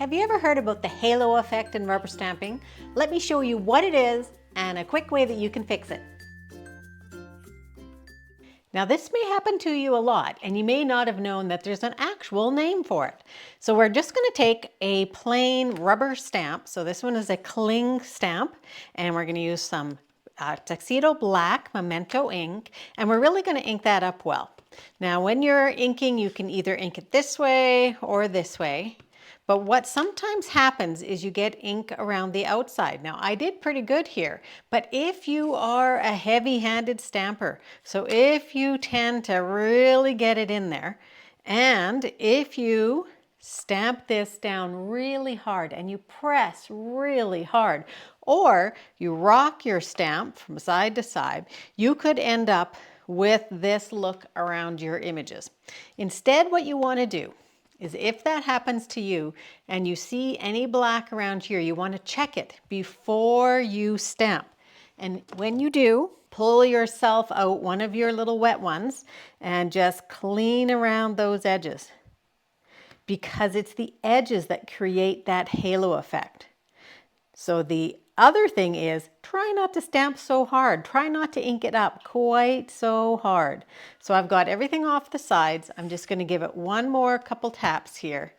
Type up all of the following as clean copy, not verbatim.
Have you ever heard about the halo effect in rubber stamping? Let me show you what it is and a quick way that you can fix it. Now this may happen to you a lot and you may not have known that there's an actual name for it. So we're just going to take a plain rubber stamp. So this one is a cling stamp and we're going to use some Tuxedo Black Memento ink and we're really going to ink that up well. Now when you're inking you can either ink it this way or this way. But what sometimes happens is you get ink around the outside. Now I did pretty good here, but if you are a heavy-handed stamper, so if you tend to really get it in there, and if you stamp this down really hard and you press really hard, or you rock your stamp from side to side, you could end up with this look around your images. Instead, what you want to do is if that happens to you and you see any black around here, you want to check it before you stamp. And when you do, pull yourself out one of your little wet ones and just clean around those edges, because it's the edges that create that halo effect. So the other thing is, try not to stamp so hard. Try not to ink it up quite so hard. So I've got everything off the sides. I'm just going to give it one more couple taps here.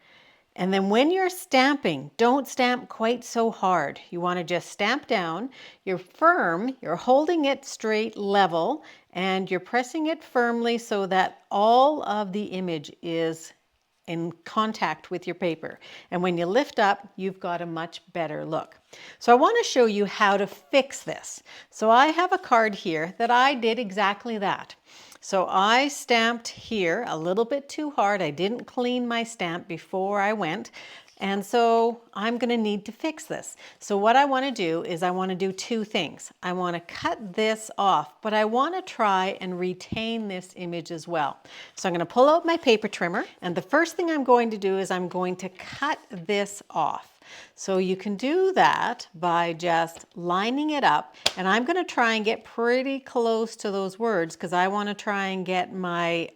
And then when you're stamping, don't stamp quite so hard. You want to just stamp down. You're firm, you're holding it straight level, and you're pressing it firmly so that all of the image is in contact with your paper. And when you lift up, you've got a much better look. So I want to show you how to fix this. So I have a card here that I did exactly that. So I stamped here a little bit too hard. I didn't clean my stamp before I went. And so I'm going to need to fix this. So what I want to do is I want to do two things. I want to cut this off, but I want to try and retain this image as well. So I'm going to pull out my paper trimmer, and the first thing I'm going to do is I'm going to cut this off. So you can do that by just lining it up, and I'm going to try and get pretty close to those words because I want to try and get my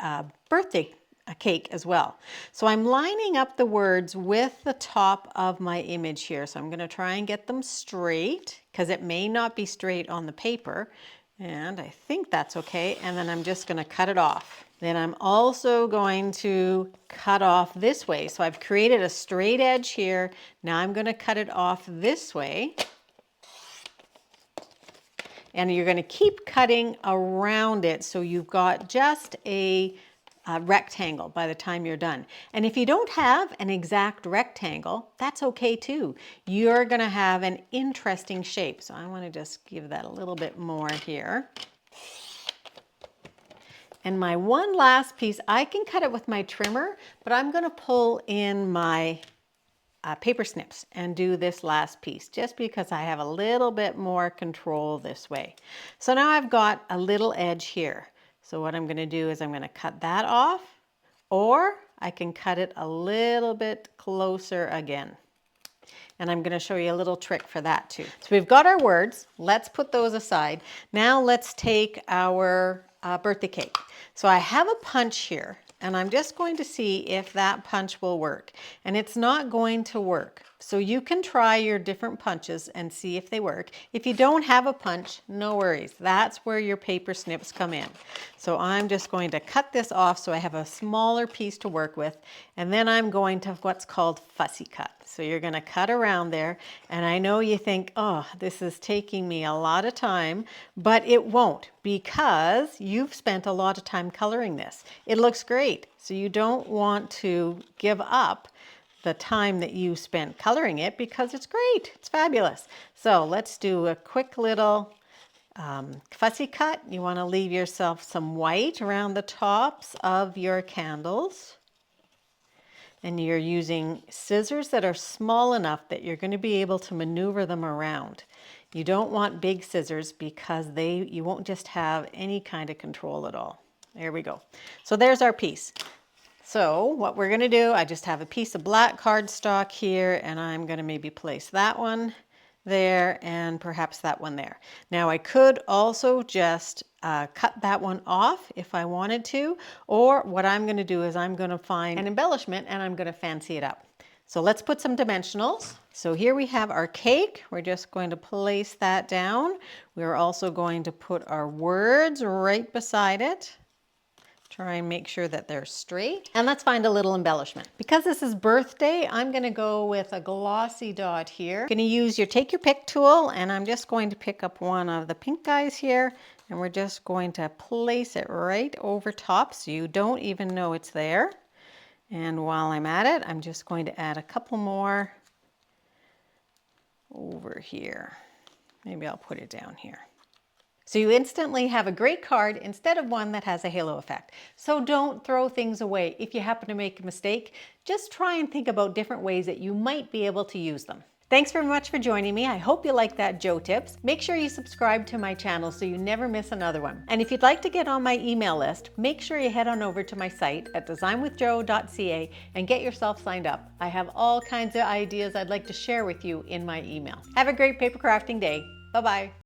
birthday cake as well. So I'm lining up the words with the top of my image here. So I'm going to try and get them straight because it may not be straight on the paper. And I think that's okay. And then I'm just going to cut it off. Then I'm also going to cut off this way. So I've created a straight edge here. Now I'm going to cut it off this way. And you're going to keep cutting around it so you've got just a rectangle by the time you're done. And if you don't have an exact rectangle, that's okay too. You're going to have an interesting shape. So I want to just give that a little bit more here. And my one last piece, I can cut it with my trimmer, but I'm going to pull in my paper snips and do this last piece just because I have a little bit more control this way. So now I've got a little edge here. So what I'm going to do is I'm going to cut that off, or I can cut it a little bit closer again. And I'm going to show you a little trick for that too. So we've got our words. Let's put those aside. Now let's take our birthday cake. So I have a punch here, and I'm just going to see if that punch will work. And it's not going to work. So you can try your different punches and see if they work. If you don't have a punch, no worries. That's where your paper snips come in. So I'm just going to cut this off so I have a smaller piece to work with. And then I'm going to what's called fussy cut. So you're going to cut around there. And I know you think, oh, this is taking me a lot of time, but it won't, because you've spent a lot of time coloring this. It looks great. So you don't want to give up the time that you spent coloring it because it's great. It's fabulous. So let's do a quick little fussy cut. You want to leave yourself some white around the tops of your candles. And you're using scissors that are small enough that you're going to be able to maneuver them around. You don't want big scissors because you won't just have any kind of control at all. There we go. So there's our piece. So what we're going to do, I just have a piece of black cardstock here, and I'm going to maybe place that one there and perhaps that one there. Now I could also just cut that one off if I wanted to, or what I'm going to do is I'm going to find an embellishment and I'm going to fancy it up. So let's put some dimensionals. So here we have our cake. We're just going to place that down. We're also going to put our words right beside it. Try and make sure that they're straight. And let's find a little embellishment. Because this is birthday, I'm gonna go with a glossy dot here. Gonna use your take your pick tool, and I'm just going to pick up one of the pink guys here, and we're just going to place it right over top so you don't even know it's there. And while I'm at it, I'm just going to add a couple more over here. Maybe I'll put it down here. So you instantly have a great card instead of one that has a halo effect. So don't throw things away. If you happen to make a mistake, just try and think about different ways that you might be able to use them. Thanks very much for joining me. I hope you like that Joe Tips. Make sure you subscribe to my channel so you never miss another one. And if you'd like to get on my email list, make sure you head on over to my site at designwithjo.ca and get yourself signed up. I have all kinds of ideas I'd like to share with you in my email. Have a great paper crafting day. Bye-bye.